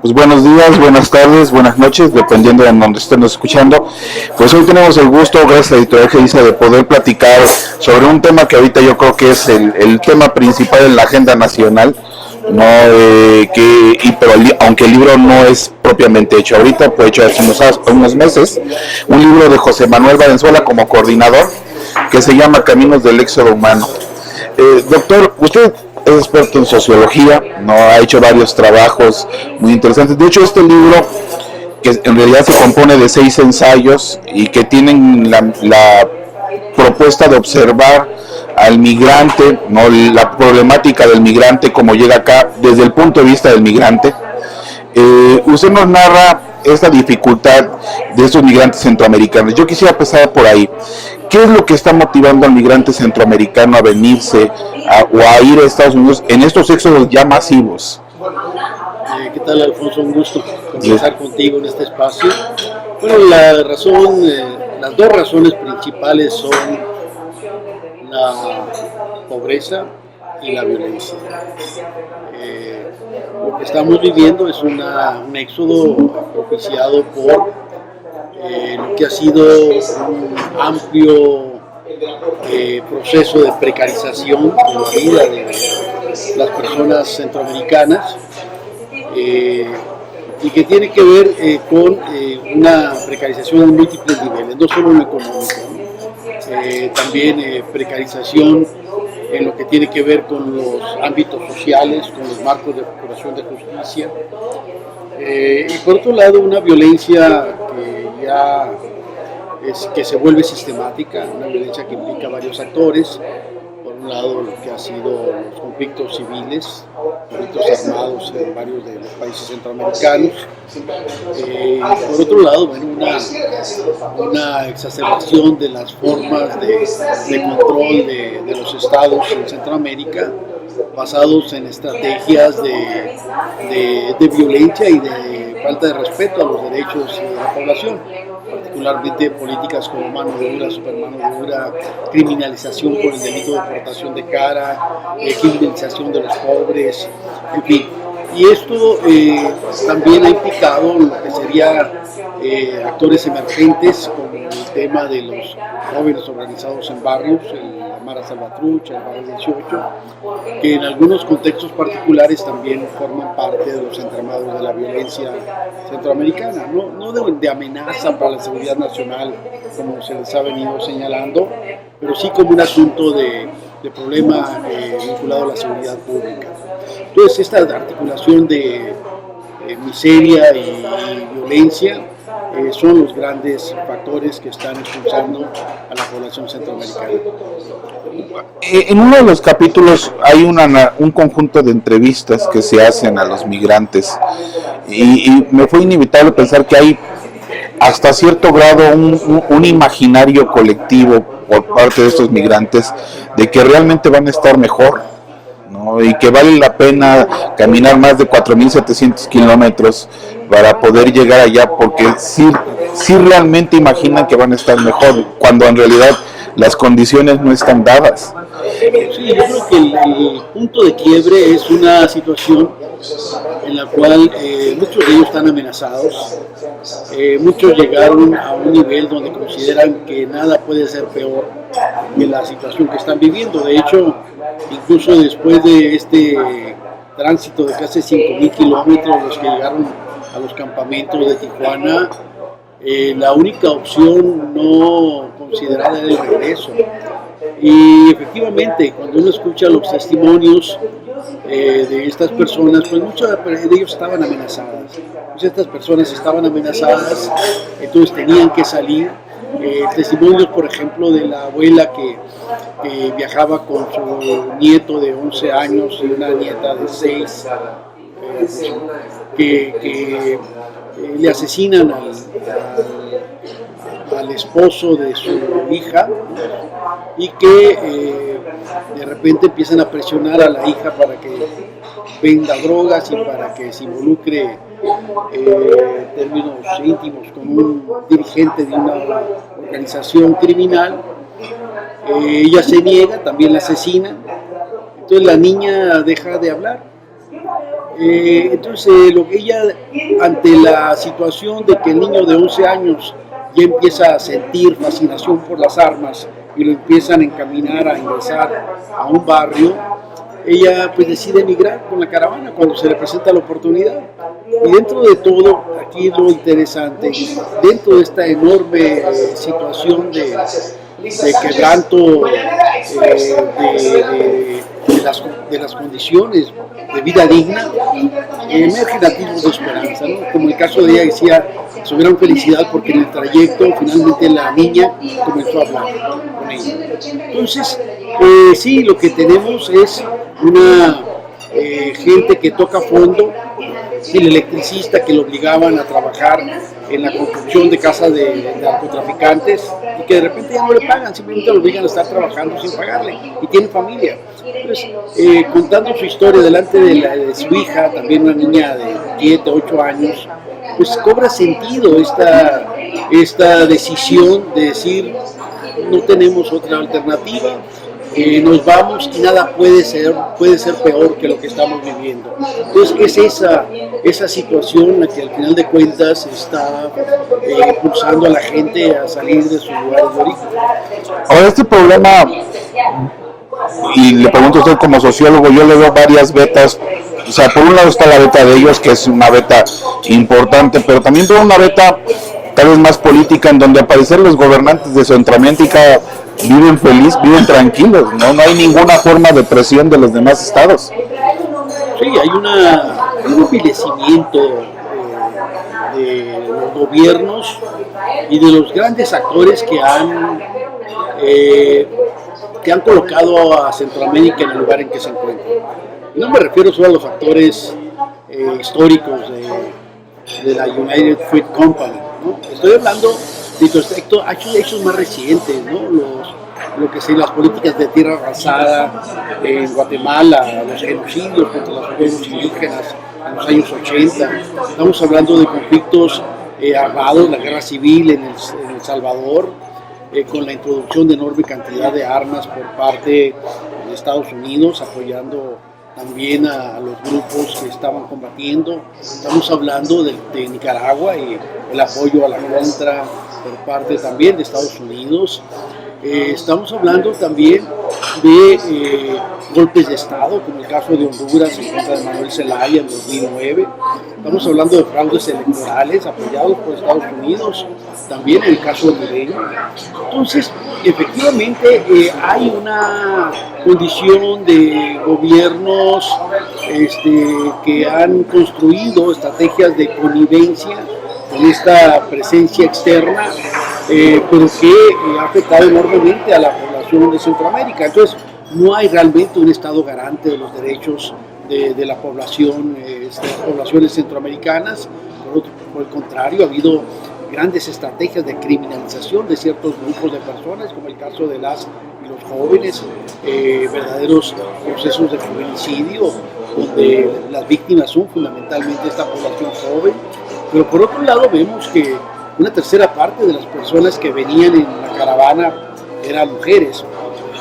Pues buenos días, buenas tardes, buenas noches, dependiendo de donde estén escuchando. Pues hoy tenemos el gusto, gracias a la editorial Gediza, de poder platicar sobre un tema que ahorita yo creo que es el tema principal en la agenda nacional, no pero aunque el libro no es propiamente hecho ahorita, fue hecho hace unos meses, un libro de José Manuel Valenzuela como coordinador, que se llama Caminos del Éxodo Humano. Doctor, usted es experto en sociología, no ha hecho varios trabajos muy interesantes. De hecho, este libro, que en realidad se compone de 6 ensayos y que tienen la propuesta de observar al migrante, no, la problemática del migrante, como llega acá desde el punto de vista del migrante. Usted nos narra esta dificultad de estos migrantes centroamericanos. Yo quisiera empezar por ahí. ¿Qué es lo que está motivando al migrante centroamericano a venirse o a ir a Estados Unidos en estos éxodos ya masivos? ¿Qué tal, Alfonso? Un gusto conversar contigo en este espacio. Bueno, las dos razones principales son la pobreza y la violencia. Lo que estamos viviendo es un éxodo propiciado por lo que ha sido un amplio proceso de precarización de la vida de las personas centroamericanas y que tiene que ver con una precarización en múltiples niveles, no solo en lo económico, también precarización en lo que tiene que ver con los ámbitos sociales, con los marcos de procuración de justicia, y por otro lado una violencia que se vuelve sistemática, una violencia que implica varios actores. Por un lado, lo que ha sido los conflictos civiles, conflictos armados en varios de los países centroamericanos. Por otro lado, bueno, una exacerbación de las formas de control de los estados en Centroamérica, basados en estrategias de violencia y de falta de respeto a los derechos de la población, particularmente políticas como mano dura, supermano dura, criminalización por el delito de portación de cara, criminalización de los pobres, en fin. Y esto también ha implicado lo que serían actores emergentes, como el tema de los jóvenes organizados en barrios, la Mara Salvatrucha, el Barrio 18, que en algunos contextos particulares también forman parte de los entramados de la violencia centroamericana, no de amenaza para la seguridad nacional, como se les ha venido señalando, pero sí como un asunto de problema vinculado a la seguridad pública. Entonces, esta articulación de miseria y violencia son los grandes factores que están expulsando a la población centroamericana. En uno de los capítulos hay un conjunto de entrevistas que se hacen a los migrantes y me fue inevitable pensar que hay hasta cierto grado un imaginario colectivo por parte de estos migrantes de que realmente van a estar mejor, ¿no? Y que vale la pena caminar más de 4.700 kilómetros para poder llegar allá, porque sí realmente imaginan que van a estar mejor, cuando en realidad las condiciones no están dadas. Sí, yo creo que el punto de quiebre es una situación en la cual muchos de ellos están amenazados, muchos llegaron a un nivel donde consideran que nada puede ser peor que la situación que están viviendo. De hecho, incluso después de este tránsito de casi 5.000 kilómetros, los que llegaron a los campamentos de Tijuana, la única opción no considerada era el regreso. Y efectivamente, cuando uno escucha los testimonios de estas personas, pues muchos de ellos estaban amenazadas. Pues estas personas estaban amenazadas, entonces tenían que salir. Testimonios, por ejemplo, de la abuela que viajaba con su nieto de 11 años y una nieta de 6, que le asesinan al esposo de su hija, y que de repente empiezan a presionar a la hija para que venda drogas y para que se involucre en términos íntimos con un dirigente de una organización criminal. Ella se niega, también la asesinan. Entonces la niña deja de hablar. Entonces, lo que ella, ante la situación de que el niño de 11 años ya empieza a sentir fascinación por las armas y lo empiezan a encaminar a ingresar a un barrio, ella pues decide emigrar con la caravana cuando se le presenta la oportunidad. Y dentro de todo, aquí lo interesante, dentro de esta enorme situación de quebranto de las condiciones de vida digna, emergen atisbos de esperanza, ¿no? Como el caso de ella decía, su gran felicidad porque en el trayecto finalmente la niña comenzó a hablar con ella. Entonces, sí, lo que tenemos es una gente que toca fondo, el electricista que lo obligaban a trabajar en la construcción de casas de narcotraficantes y que de repente ya no le pagan, simplemente lo obligan a estar trabajando sin pagarle y tiene familia. Entonces, contando su historia delante de su hija, también una niña de 7, 8 años, pues cobra sentido esta decisión de decir no tenemos otra alternativa, nos vamos y nada puede ser peor que lo que estamos viviendo. Entonces es esa situación la que al final de cuentas está impulsando a la gente a salir de sus lugares de origen. Ahora, este problema, y le pregunto a usted como sociólogo, yo le veo varias vetas. O sea, por un lado está la beta de ellos, que es una beta importante, pero también por una beta tal vez más política, en donde al parecer los gobernantes de Centroamérica viven feliz, viven tranquilos, no hay ninguna forma de presión de los demás estados. Sí, hay un envilecimiento de los gobiernos y de los grandes actores que han colocado a Centroamérica en el lugar en que se encuentra. Y no me refiero solo a los factores históricos de la United Fruit Company, ¿no? Estoy hablando de hechos más recientes, ¿no? Lo que son las políticas de tierra arrasada en Guatemala, los genocidios contra los pueblos indígenas en los años 80. Estamos hablando de conflictos armados, la guerra civil en El Salvador, con la introducción de enorme cantidad de armas por parte de Estados Unidos, apoyando también a los grupos que estaban combatiendo. Estamos hablando de Nicaragua y el apoyo a la contra por parte también de Estados Unidos. Estamos hablando también de golpes de Estado, como el caso de Honduras en contra de Manuel Zelaya en 2009. Estamos hablando de fraudes electorales apoyados por Estados Unidos, también en el caso de Hondureño. Entonces, efectivamente, hay una condición de gobiernos que han construido estrategias de connivencia con esta presencia externa, pero que ha afectado enormemente a la población de Centroamérica. Entonces, no hay realmente un Estado garante de los derechos de la población, las poblaciones centroamericanas. Por el contrario, ha habido grandes estrategias de criminalización de ciertos grupos de personas, como el caso de las y los jóvenes, verdaderos procesos de feminicidio, donde las víctimas son fundamentalmente esta población joven. Pero por otro lado vemos que una tercera parte de las personas que venían en la caravana eran mujeres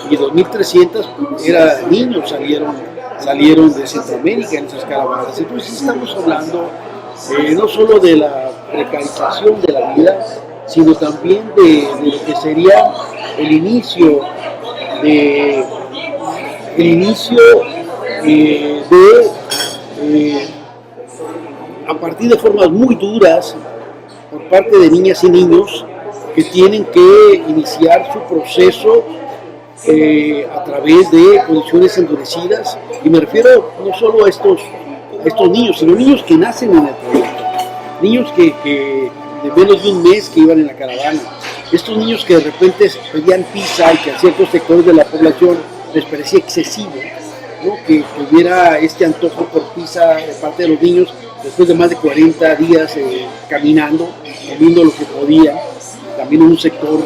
y 2.300 niños salieron de Centroamérica en esas caravanas. Entonces estamos hablando no solo de la precarización de la vida, sino también de lo que sería el inicio a partir de formas muy duras por parte de niñas y niños que tienen que iniciar su proceso a través de condiciones endurecidas, y me refiero no solo a estos niños, sino niños que nacen en el proyecto, niños que de menos de un mes que iban en la caravana, estos niños que de repente pedían pizza y que a ciertos sectores de la población les parecía excesivo, ¿no? que hubiera este antojo por pizza de parte de los niños después de más de 40 días caminando, comiendo lo que podían. También un sector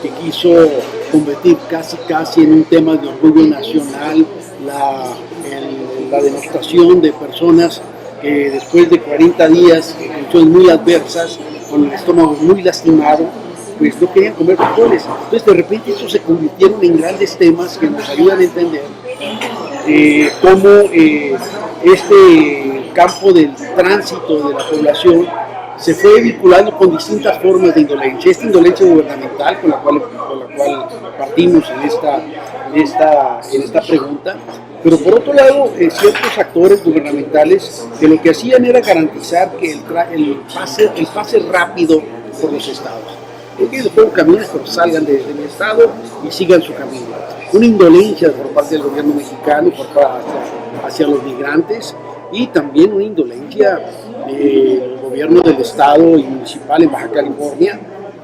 que quiso convertir casi en un tema de orgullo nacional la denostación de personas que después de 40 días, en condiciones muy adversas, con el estómago muy lastimado, pues no querían comer frijoles. Entonces de repente estos se convirtieron en grandes temas que nos ayudan a entender cómo este campo del tránsito de la población se fue vinculando con distintas formas de indolencia. Esta indolencia gubernamental con la cual partimos en esta pregunta, pero por otro lado, ciertos actores gubernamentales que lo que hacían era garantizar que el pase rápido por los estados. Que los camiones pero salgan del estado y sigan su camino. Una indolencia por parte del gobierno mexicano hacia los migrantes, y también una indolencia del gobierno del estado y municipal en Baja California,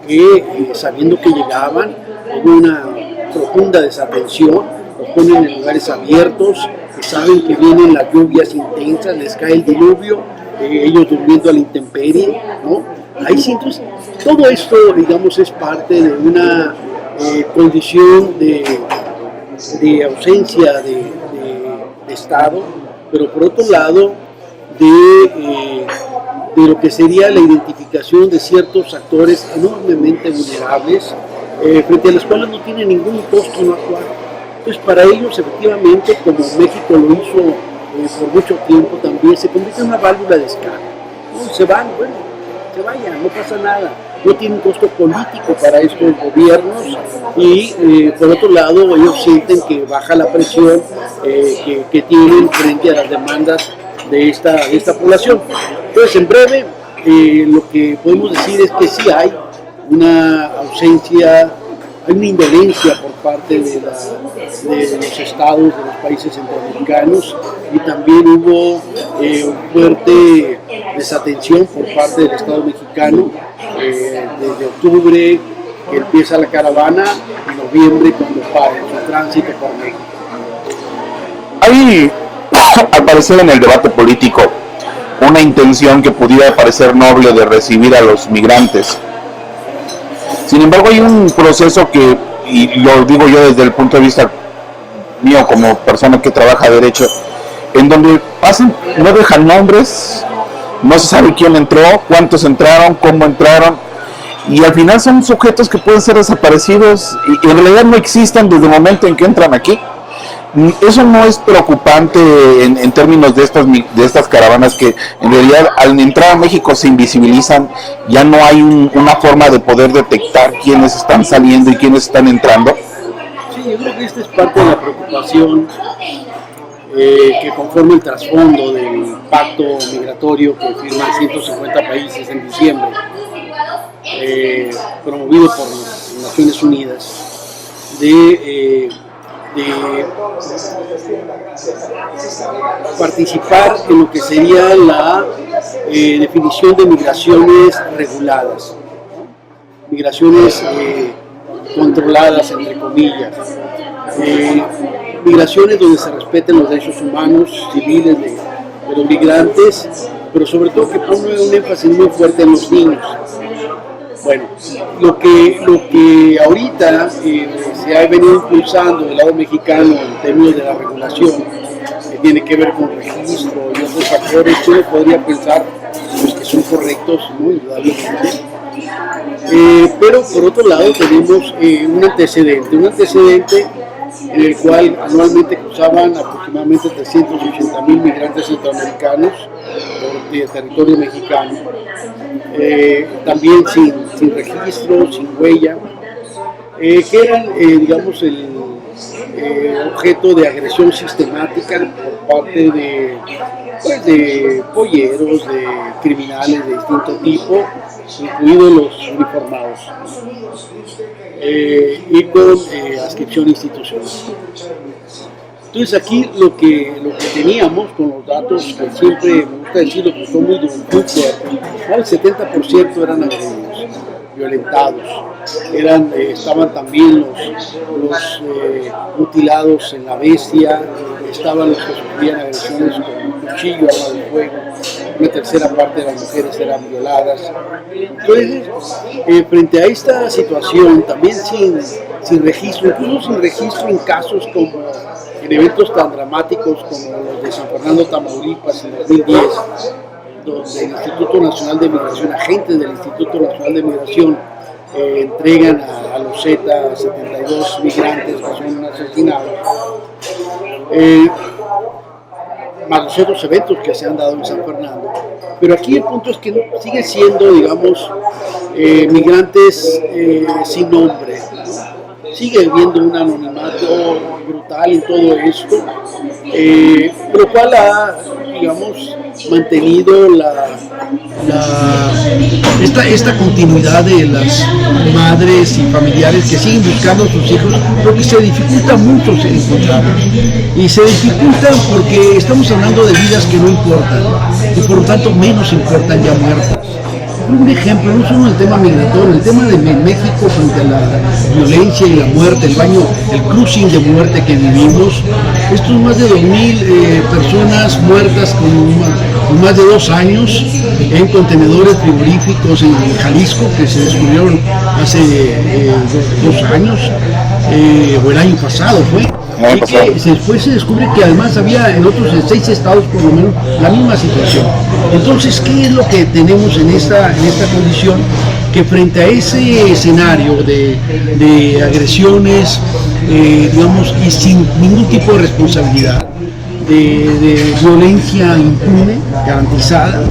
que sabiendo que llegaban con una profunda desatención, los ponen en lugares abiertos, que saben que vienen las lluvias intensas, les cae el diluvio, ellos durmiendo a la intemperie, ¿no? Ahí sí, entonces, todo esto, digamos, es parte de una condición de ausencia de Estado, pero por otro lado, de lo que sería la identificación de ciertos actores enormemente vulnerables, frente a los cuales no tiene ningún costo no actuar. Entonces, para ellos, efectivamente, como México lo hizo por mucho tiempo también, se convierte en una válvula de escape, ¿no? Se van, bueno, se vayan, no pasa nada, no tiene un costo político para estos gobiernos, y por otro lado ellos sienten que baja la presión que tienen frente a las demandas de esta población. Entonces, en breve, lo que podemos decir es que sí hay una ausencia, hay una indolencia por parte de los estados de los países centroamericanos, y también hubo fuerte desatención por parte del Estado mexicano desde octubre, que empieza la caravana, en noviembre cuando para su tránsito por México. Hay, al parecer, en el debate político una intención que pudiera parecer noble de recibir a los migrantes. Sin embargo, hay un proceso que, y lo digo yo desde el punto de vista mío como persona que trabaja derecho, en donde no dejan nombres, no se sabe quién entró, cuántos entraron, cómo entraron, y al final son sujetos que pueden ser desaparecidos y en realidad no existen desde el momento en que entran aquí. Eso no es preocupante en términos de estas caravanas, que en realidad al entrar a México se invisibilizan, ya no hay una forma de poder detectar quiénes están saliendo y quiénes están entrando. Sí, yo creo que esta es parte de la preocupación que conforma el trasfondo del pacto migratorio que firman 150 países en diciembre, promovido por las Naciones Unidas, de participar en lo que sería la definición de migraciones reguladas, migraciones controladas, entre comillas, migraciones donde se respeten los derechos humanos, civiles de los migrantes, pero sobre todo que pone un énfasis muy fuerte en los niños. Bueno, lo que ahorita se ha venido impulsando del lado mexicano en términos de la regulación, que tiene que ver con registro y otros factores que uno podría pensar pues, que son correctos, ¿no? Indudablemente. Pero por otro lado tenemos un antecedente en el cual anualmente cruzaban aproximadamente 380,000 migrantes centroamericanos por el territorio mexicano, también sin registro, sin huella, que eran, digamos, el objeto de agresión sistemática por parte de polleros, de criminales de distinto tipo, incluidos los uniformados, y con adscripción institucional. Entonces aquí lo que teníamos con los datos, que siempre me gusta decirlo, que son muy fuertes, el 70% eran agredidos, violentados, estaban también los mutilados en la bestia, estaban los que sufrían agresiones con cuchillo, arma de fuego, una tercera parte de las mujeres eran violadas. Entonces, frente a esta situación, también sin registro, incluso sin registro en casos como en eventos tan dramáticos como los de San Fernando, Tamaulipas en 2010, donde el Instituto Nacional de Migración, agentes del Instituto Nacional de Migración, entregan a los Z 72 migrantes que son asesinados. más los otros eventos que se han dado en San Fernando. Pero aquí el punto es que sigue siendo, digamos, migrantes sin nombre, ¿no? Sigue habiendo un anonimato brutal en todo esto, lo cual ha, digamos, mantenido esta continuidad de las madres y familiares que siguen buscando a sus hijos, lo que se dificulta mucho encontrarlos. Y se dificultan porque estamos hablando de vidas que no importan, y por lo tanto menos importan ya muertas. Un ejemplo, no solo el tema migratorio, el tema de México frente a la violencia y la muerte, el cruising de muerte que vivimos, estos más de 2.000 personas muertas con más de 2 años en contenedores frigoríficos en Jalisco que se descubrieron hace 2 años, o el año pasado fue. Y que después se descubre que además había en otros 6 estados por lo menos la misma situación. Entonces, ¿qué es lo que tenemos en esta condición? Que frente a ese escenario de agresiones, digamos, y sin ningún tipo de responsabilidad, de violencia impune, garantizada,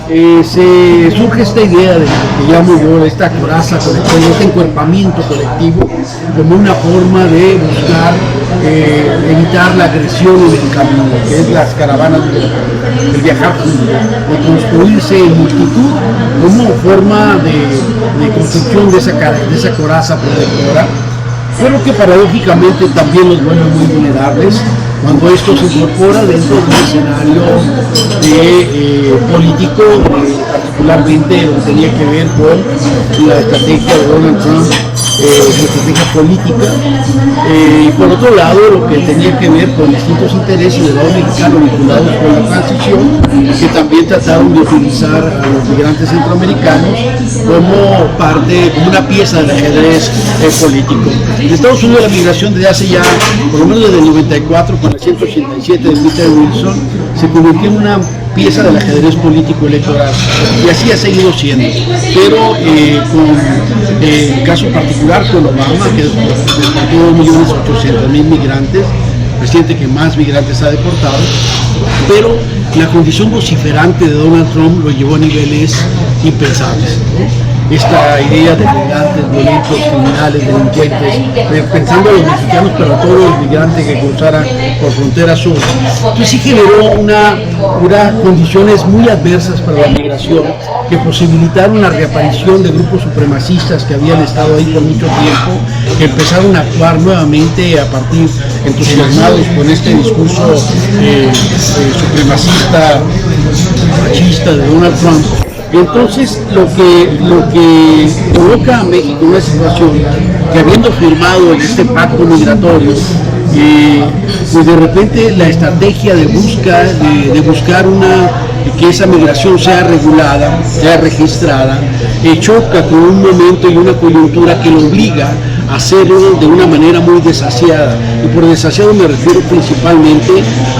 se surge esta idea de lo que llamo yo esta coraza colectiva, este encuerpamiento colectivo, como una forma de buscar evitar la agresión en el camino, que es las caravanas del viajar juntos, de construirse en multitud como forma de construcción de esa coraza protectora, pero que paradójicamente también los vuelve muy vulnerables cuando esto se incorpora dentro de un escenario político, particularmente lo que tenía que ver con la estrategia de Donald Trump, su estrategia política, y por otro lado lo que tenía que ver con distintos intereses del lado mexicano vinculados con la transición, que también trataron de utilizar a los migrantes centroamericanos como una pieza del ajedrez político. En Estados Unidos la migración desde hace ya, por lo menos desde el 94, con el 187 de Peter Wilson, se convirtió en una pieza del ajedrez político electoral, y así ha seguido siendo, pero con el caso particular con Obama, que deportó 2.800.000 migrantes, el presidente que más migrantes ha deportado, pero la condición vociferante de Donald Trump lo llevó a niveles impensables, ¿no? Esta idea de migrantes violentos, criminales, delincuentes, pensando a los mexicanos, pero a todos los migrantes que cruzaran por frontera sur. Entonces sí generó unas condiciones muy adversas para la migración, que posibilitaron la reaparición de grupos supremacistas que habían estado ahí por mucho tiempo, que empezaron a actuar nuevamente a partir, entusiasmados con este discurso supremacista, machista de Donald Trump. Entonces lo que coloca a México en una situación que, habiendo firmado este pacto migratorio, pues de repente la estrategia de buscar que esa migración sea regulada, sea registrada, choca con un momento y una coyuntura que lo obliga a hacerlo de una manera muy desasiada. Y por desasiado me refiero principalmente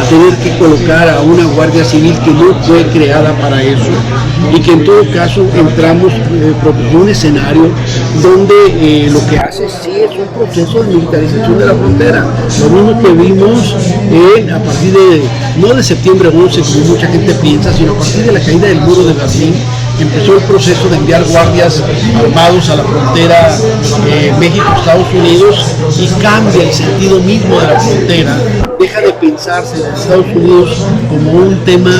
a tener que colocar a una Guardia Civil que no fue creada para eso, y que en todo caso entramos en un escenario donde lo que hace sí es un proceso de militarización de la frontera. Lo mismo que vimos a partir no de septiembre 11, como mucha gente piensa, sino a partir de la caída del muro de Berlín, empezó el proceso de enviar guardias armados a la frontera México-Estados Unidos, y cambia el sentido mismo de la frontera. Deja de pensarse en Estados Unidos como un tema,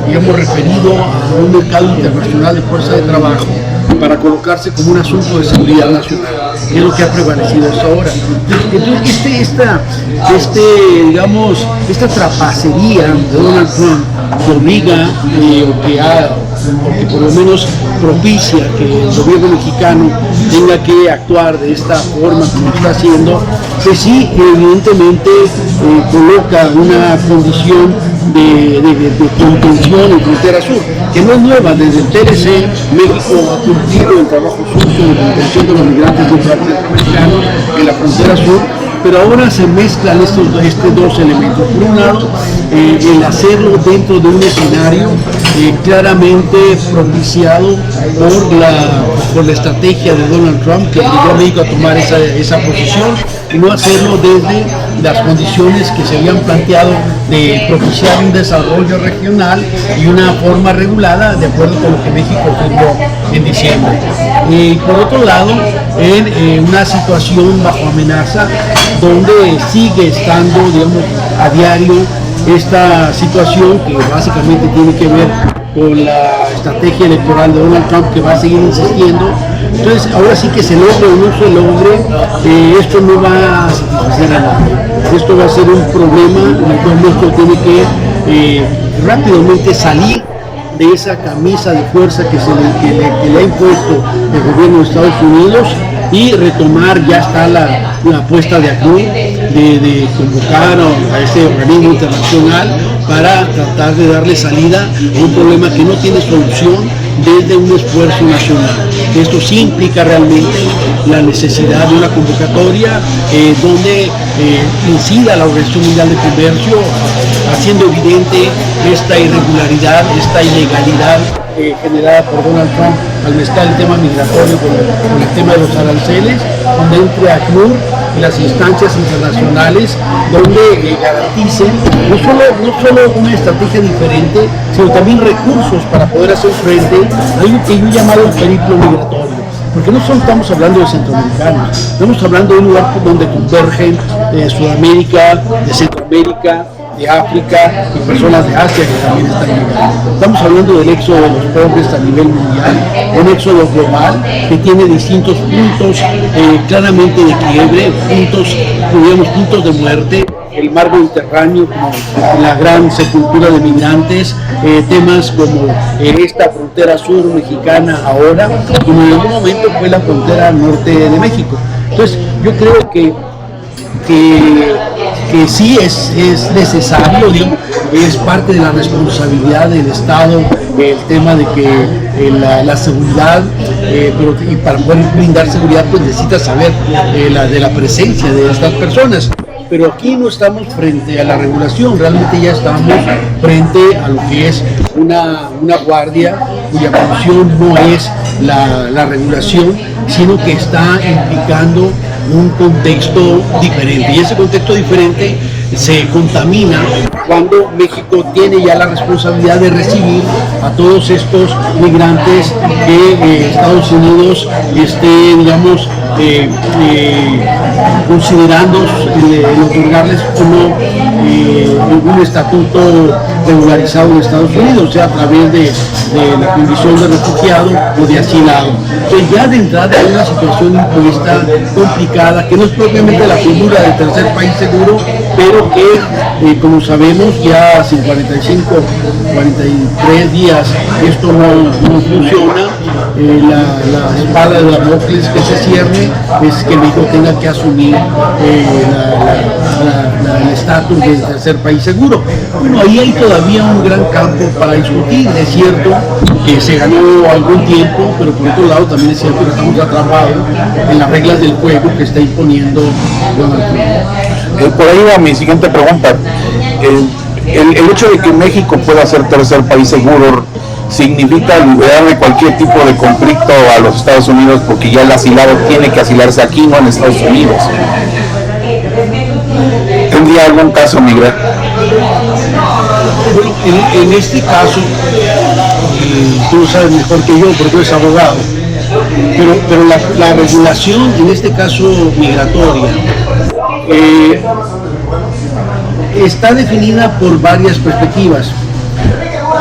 digamos, referido a un mercado internacional de fuerza de trabajo, para colocarse como un asunto de seguridad nacional, que es lo que ha prevalecido hasta ahora. Entonces, esta trapacería de Donald Trump que obliga, o que por lo menos propicia que el gobierno mexicano tenga que actuar de esta forma como está haciendo, que sí, evidentemente coloca una condición de contención en frontera sur, que no es nueva. Desde el TLC, México ha cumplido el trabajo sucio de contención de los migrantes centroamericanos en la frontera sur, pero ahora se mezclan estos dos elementos. Por un lado, el hacerlo dentro de un escenario claramente propiciado por la estrategia de Donald Trump, que obligó a México a tomar esa posición, y no hacerlo desde las condiciones que se habían planteado de propiciar un desarrollo regional y una forma regulada de acuerdo con lo que México firmó en diciembre. Y por otro lado, en una situación bajo amenaza donde sigue estando, digamos, a diario esta situación que básicamente tiene que ver con la estrategia electoral de Donald Trump, que va a seguir insistiendo. Entonces, ahora sí que se logre o no se logre, esto no va a satisfacer a nadie. Esto va a ser un problema en el cual México tiene que rápidamente salir de esa camisa de fuerza que le ha impuesto el gobierno de Estados Unidos y retomar, ya está la apuesta de ACNUR de convocar a este organismo internacional para tratar de darle salida a un problema que no tiene solución desde un esfuerzo nacional. Esto sí implica realmente la necesidad de una convocatoria donde incida la Organización Mundial de Comercio, haciendo evidente esta irregularidad, esta ilegalidad generada por Donald Trump al mezclar el tema migratorio con el tema de los aranceles, donde entre ACNUR y las instancias internacionales donde garanticen no solo una estrategia diferente, sino también recursos para poder hacer frente a algo que yo he llamado el periplo migratorio. Porque no solo estamos hablando de centroamericanos, estamos hablando de un lugar donde convergen de Sudamérica, de Centroamérica, de África y personas de Asia que también están llegando. Estamos hablando del éxodo de los pobres a nivel mundial, un éxodo global que tiene distintos puntos claramente de quiebre, puntos de muerte. El mar Mediterráneo como la gran sepultura de migrantes, temas como esta frontera sur mexicana ahora, como en algún momento fue la frontera norte de México. Entonces yo creo que sí es necesario, digamos, es parte de la responsabilidad del Estado el tema de que la seguridad, y para poder brindar seguridad pues necesita saber de la presencia de estas personas. Pero aquí no estamos frente a la regulación, realmente ya estamos frente a lo que es una guardia cuya función no es la regulación, sino que está implicando un contexto diferente. Y ese contexto diferente se contamina cuando México tiene ya la responsabilidad de recibir a todos estos migrantes que Estados Unidos esté, digamos, considerando el otorgarles como un estatuto regularizado en Estados Unidos, sea a través de la condición de refugiado o de asilado. Entonces ya de entrada hay una situación impuesta, complicada, que no es propiamente la figura del tercer país seguro, pero que como sabemos ya hace 43 días esto no funciona. La espada de Damocles que se cierne es que México tenga que asumir el estatus del tercer país seguro. Bueno, ahí hay todavía un gran campo para discutir. Es cierto que se ganó algún tiempo, pero por otro lado también es cierto que estamos atrapados en las reglas del juego que está imponiendo Donald Trump. Por ahí va mi siguiente pregunta. El hecho de que México pueda ser tercer país seguro significa liberar de cualquier tipo de conflicto a los Estados Unidos, porque ya el asilado tiene que asilarse aquí, no en Estados Unidos. ¿Tendría algún caso migrar? Bueno, en este caso, tú lo sabes mejor que yo porque eres abogado, pero la regulación en este caso migratoria está definida por varias perspectivas.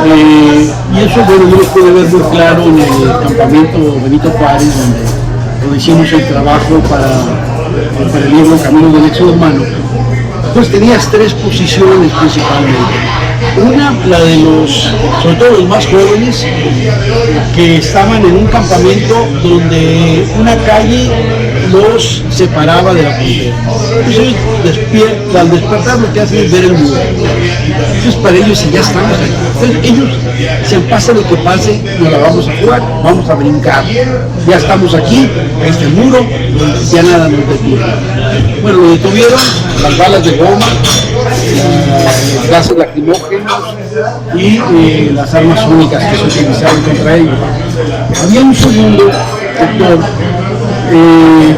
Y eso, bueno, yo lo pude ver muy claro en el campamento Benito Juárez, donde hicimos el trabajo para el libro Caminos del Éxodo Humano. Pues tenías tres posiciones principalmente. Una, la de sobre todo los más jóvenes, que estaban en un campamento donde una calle los separaba de la frontera. Entonces al despertar lo que hacen es ver el muro. Entonces para ellos, si ya estamos aquí, entonces ellos, si pase lo que pase, nos la vamos a jugar, vamos a brincar. Ya estamos aquí, este muro, ya nada nos detiene. Bueno, lo detuvieron, las balas de goma, los gases lacrimógenos y las armas únicas que se utilizaron contra ellos. Había un segundo sector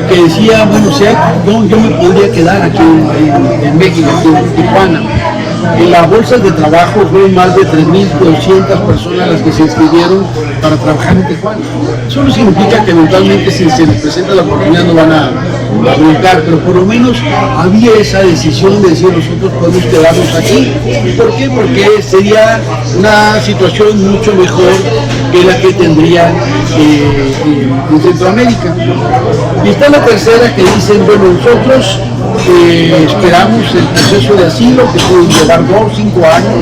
que que decía, bueno, yo me podría quedar aquí en México, aquí en Tijuana. En las bolsas de trabajo fueron más de 3.200 personas las que se inscribieron para trabajar en Tijuana. Eso no significa que eventualmente si se les presenta la oportunidad no van a brincar, pero por lo menos había esa decisión de decir nosotros podemos quedarnos aquí. ¿Por qué? Porque sería una situación mucho mejor que la que tendrían en Centroamérica. Y está la tercera que dicen, bueno, nosotros esperamos el proceso de asilo que puede llevar 2 o 5 años,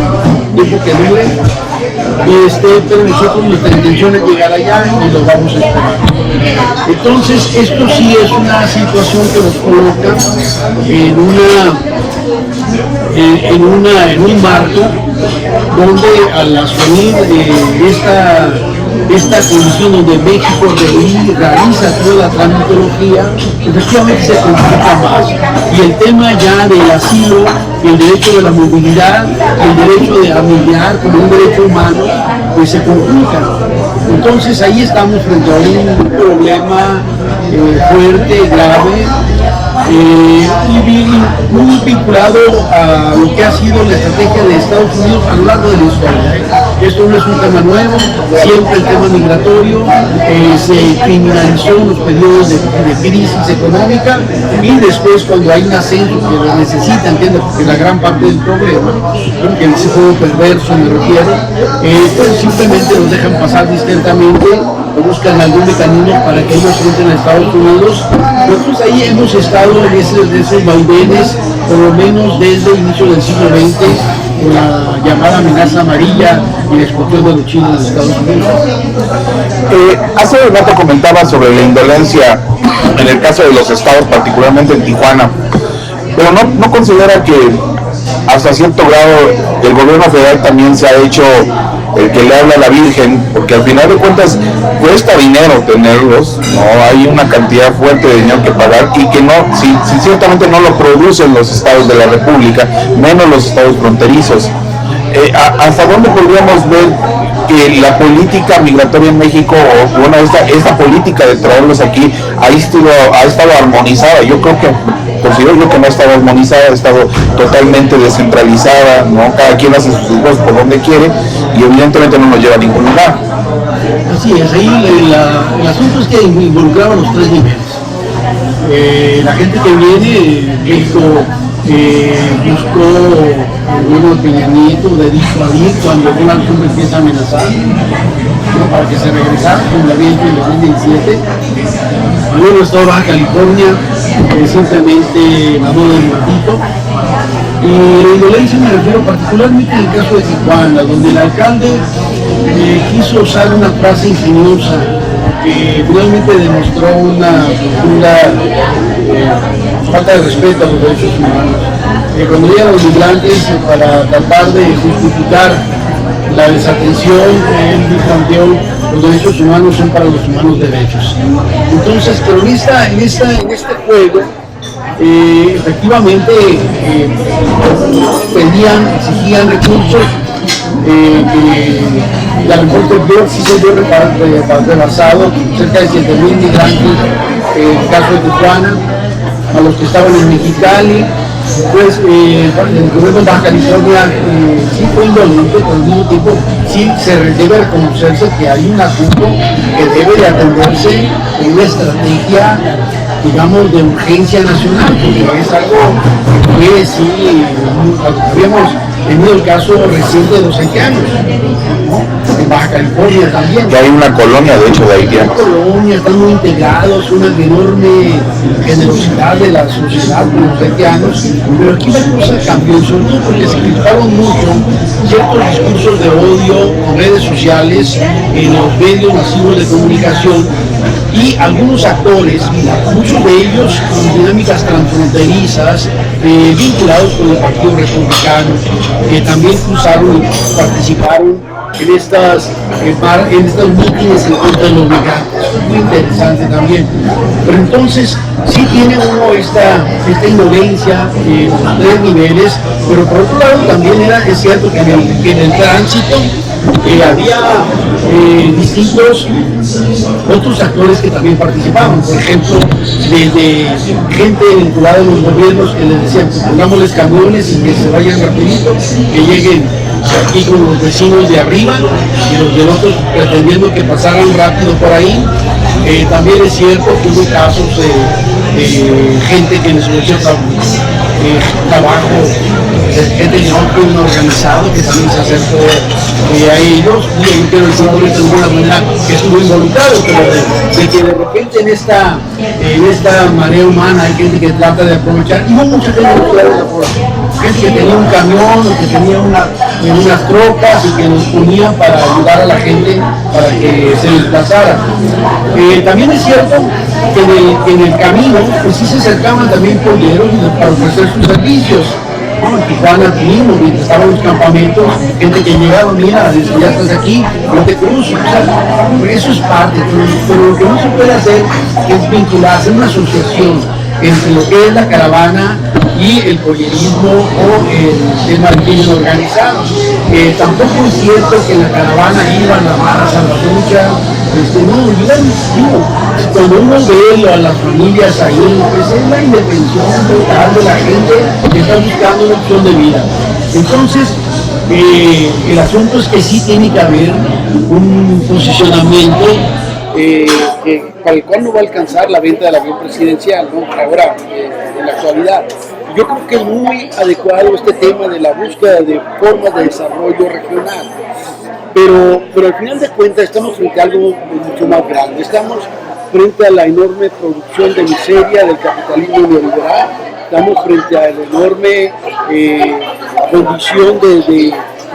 tiempo que dure, pero nosotros nuestra intención es llegar allá y lo vamos a esperar. Entonces esto sí es una situación que nos coloca en un marco donde al asumir esta condición donde México realiza toda la tramitología, efectivamente se complica más. Y el tema ya del asilo, el derecho de la movilidad, el derecho de familiar como un derecho humano, pues se complica. Entonces ahí estamos frente a un problema fuerte, grave, y muy vinculado a lo que ha sido la estrategia de Estados Unidos a lo largo de la historia. Esto no es un tema nuevo, siempre el tema migratorio se criminalizó en los periodos de crisis económica y después cuando hay un ascenso que lo necesitan, que es la gran parte del problema, que ese juego perverso me refiero, pues simplemente los dejan pasar discretamente o buscan algún mecanismo para que ellos entren a Estados Unidos. Nosotros ahí hemos estado en esos vaivenes por lo menos desde el inicio del siglo XX, con la llamada amenaza amarilla y la explosión de los chinos de Estados Unidos. Hace un rato comentaba sobre la indolencia en el caso de los estados, particularmente en Tijuana, pero no considera que hasta cierto grado el gobierno federal también se ha hecho el que le habla a la Virgen, porque al final de cuentas cuesta dinero tenerlos, no hay una cantidad fuerte de dinero que pagar y que no, si ciertamente no lo producen los estados de la República, menos los estados fronterizos. ¿Hasta dónde podríamos ver que la política migratoria en México, o bueno, esta política de traerlos aquí ha estado armonizada? Yo creo que considero yo que no ha estado armonizada, ha estado totalmente descentralizada, ¿no? Cada quien hace sus hijos por donde quiere y evidentemente no nos lleva a ningún lugar. Así es, ahí el asunto es que involucraba los 3 niveles. La gente que viene, México buscó el gobierno de Peña Nieto de disuadir cuando Donald Trump empieza a amenazar, ¿no? Para que se regresara, como la había hecho en 2017. Luego el estado de Baja California simplemente mandó del muertito. Y la indolencia me refiero particularmente en el caso de Tijuana, donde el alcalde quiso usar una frase ingeniosa que finalmente demostró una profunda falta de respeto a los derechos humanos. Cuando llegan los migrantes para tratar de justificar la desatención, él planteó los derechos humanos son para los humanos derechos. Entonces, pero en este juego, efectivamente exigían recursos, y a lo mejor sí se vio rebasado cerca de 7,000 migrantes en el caso de Tijuana, a los que estaban en Mexicali. Pues el gobierno de Baja California sí fue indolente, pero al mismo tiempo sí se debe reconocerse que hay un asunto que debe de atenderse en una estrategia, digamos, de urgencia nacional, porque es algo que sí, habíamos tenido el caso reciente de los haitianos, ¿no? En Baja California también. Que hay una colonia, de hecho, de haitianos. Una colonia, están muy integrados, una enorme generosidad de la sociedad con los haitianos, pero aquí la cosa cambió, sobre todo porque se criticaron mucho ciertos discursos de odio en redes sociales, en los medios masivos de comunicación, y algunos actores, muchos de ellos con dinámicas transfronterizas, vinculados con el Partido Republicano, que también cruzaron y participaron en estas mítines en contra de los migrantes. Muy interesante también. Pero entonces sí tiene uno esta indolencia en los 3 niveles, pero por otro lado también es cierto que en el tránsito había distintos otros actores que también participaban, por ejemplo, desde gente vinculada a los gobiernos que les decían, pues, pongámosles camiones y que se vayan rapidito, que lleguen aquí con los vecinos de arriba y los de otros pretendiendo que pasaran rápido por ahí. También es cierto que hubo casos de gente que les ofreció trabajo, gente de crimen organizado que también se acercó a ellos, y yo quiero decir de alguna manera que estuvo involucrado, pero de que de repente en esta marea humana hay gente que trata de aprovechar, y no mucha gente lo puede aprovechar, gente que tenía un camión, que tenía unas trocas y que nos ponía para ayudar a la gente para que se desplazara. También es cierto que en el camino pues sí se acercaban también polleros para ofrecer sus servicios. ¿No? En Tijuana tuvimos, mientras estaban los campamentos, gente que llegaba, mira, ya estás aquí, no te cruzo. O sea, eso es parte, pero lo que no se puede hacer es vincularse en una asociación entre lo que es la caravana y el pollerismo o el tema del crimen organizado. Tampoco es cierto que en la caravana iban las barras salvatruchas, cuando uno ve a las familias ahí, pues es la indefensión total de la gente que está buscando una opción de vida. Entonces, el asunto es que sí tiene que haber un posicionamiento para el cual no va a alcanzar la venta del avión presidencial, ¿no? Ahora, en la actualidad. Yo creo que es muy adecuado este tema de la búsqueda de formas de desarrollo regional. Pero al final de cuentas estamos frente a algo mucho más grande. Estamos frente a la enorme producción de miseria del capitalismo neoliberal. Estamos frente a la enorme condición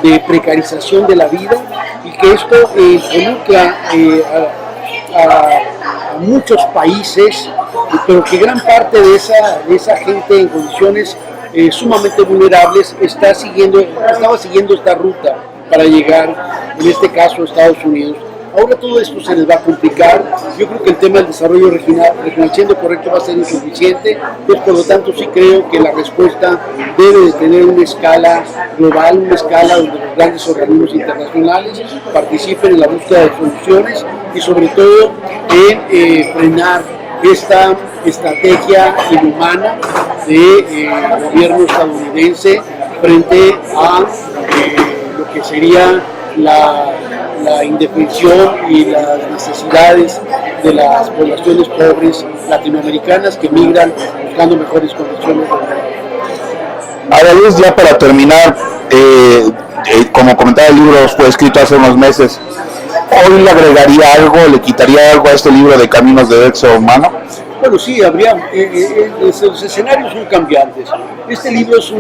de precarización de la vida, y que esto involucra a muchos países, pero que gran parte de esa gente en condiciones sumamente vulnerables estaba siguiendo esta ruta para llegar, en este caso, a Estados Unidos. Ahora todo esto se les va a complicar. Yo creo que el tema del desarrollo regional siendo correcto, va a ser insuficiente. Pues, por lo tanto, sí creo que la respuesta debe de tener una escala global, una escala donde los grandes organismos internacionales participen en la búsqueda de soluciones y sobre todo en frenar esta estrategia inhumana del gobierno estadounidense frente a lo que sería la indefensión y las necesidades de las poblaciones pobres latinoamericanas que migran buscando mejores condiciones de vida. Ahora, Luis, ya para terminar, como comentaba, el libro fue escrito hace unos meses. ¿Hoy le agregaría algo, le quitaría algo a este libro de Caminos de Éxodo Humano? Bueno, sí, los escenarios son cambiantes. Este libro es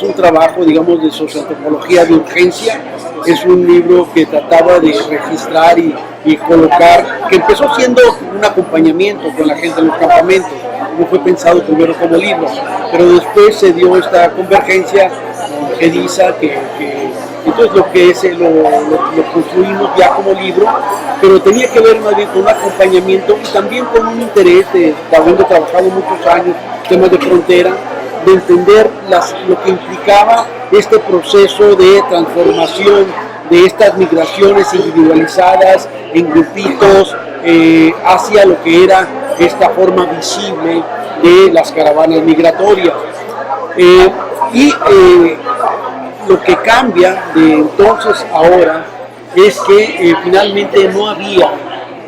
un trabajo, digamos, de socioantropología de urgencia. Es un libro que trataba de registrar y colocar, que empezó siendo un acompañamiento con la gente en los campamentos. No fue pensado primero como libro, pero después se dio esta convergencia con GEDISA, entonces lo construimos ya como libro, pero tenía que ver más bien con un acompañamiento y también con un interés de habiendo trabajado muchos años temas de frontera, de entender lo que implicaba este proceso de transformación de estas migraciones individualizadas en grupitos hacia lo que era esta forma visible de las caravanas migratorias. Lo que cambia de entonces a ahora es que finalmente no había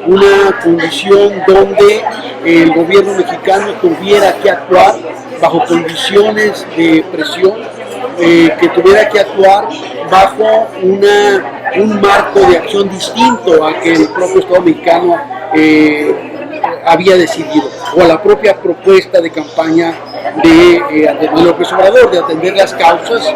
una condición donde el gobierno mexicano tuviera que actuar bajo condiciones de presión, que tuviera que actuar bajo un marco de acción distinto al que el propio Estado mexicano había decidido, o a la propia propuesta de campaña de López Obrador, de atender las causas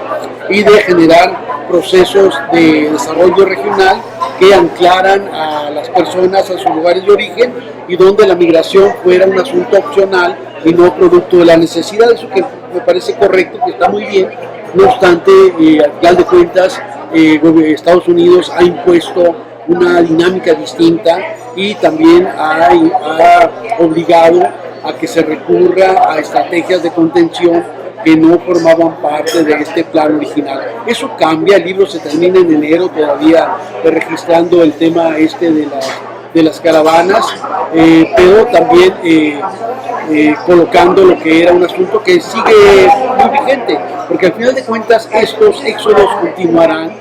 y de generar procesos de desarrollo regional que anclaran a las personas a sus lugares de origen y donde la migración fuera un asunto opcional y no producto de la necesidad. Eso que me parece correcto, que está muy bien. No obstante, al final de cuentas, Estados Unidos ha impuesto una dinámica distinta y también ha obligado a que se recurra a estrategias de contención que no formaban parte de este plan original. Eso cambia, el libro se termina en enero todavía registrando el tema de las caravanas, pero también colocando lo que era un asunto que sigue muy vigente, porque al final de cuentas estos éxodos continuarán,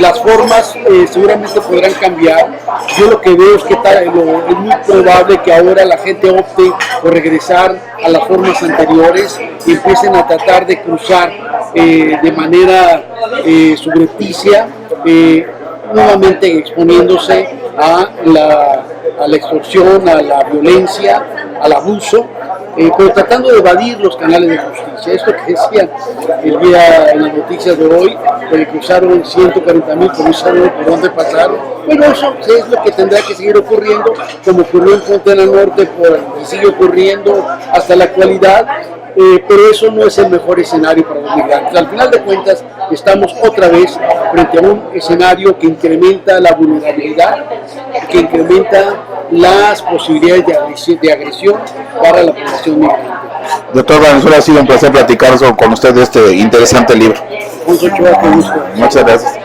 las formas seguramente podrán cambiar. Yo lo que veo es que es muy probable que ahora la gente opte por regresar a las formas anteriores y empiecen a tratar de cruzar de manera subrepticia, nuevamente exponiéndose a la extorsión, a la violencia, al abuso, pero tratando de evadir los canales de justicia. Esto que decía el día en las noticias de hoy, que cruzaron 140,000, que no saben por dónde pasaron. Bueno, eso es lo que tendrá que seguir ocurriendo, como ocurrió en Frontera Norte, y sigue ocurriendo hasta la actualidad. Pero eso no es el mejor escenario para los migrantes. Al final de cuentas, estamos otra vez frente a un escenario que incrementa la vulnerabilidad, que incrementa las posibilidades de agresión para la población migrante. Doctor Valenzuela, ha sido un placer platicar con usted de este interesante libro. Muchas gracias. Muchas gracias.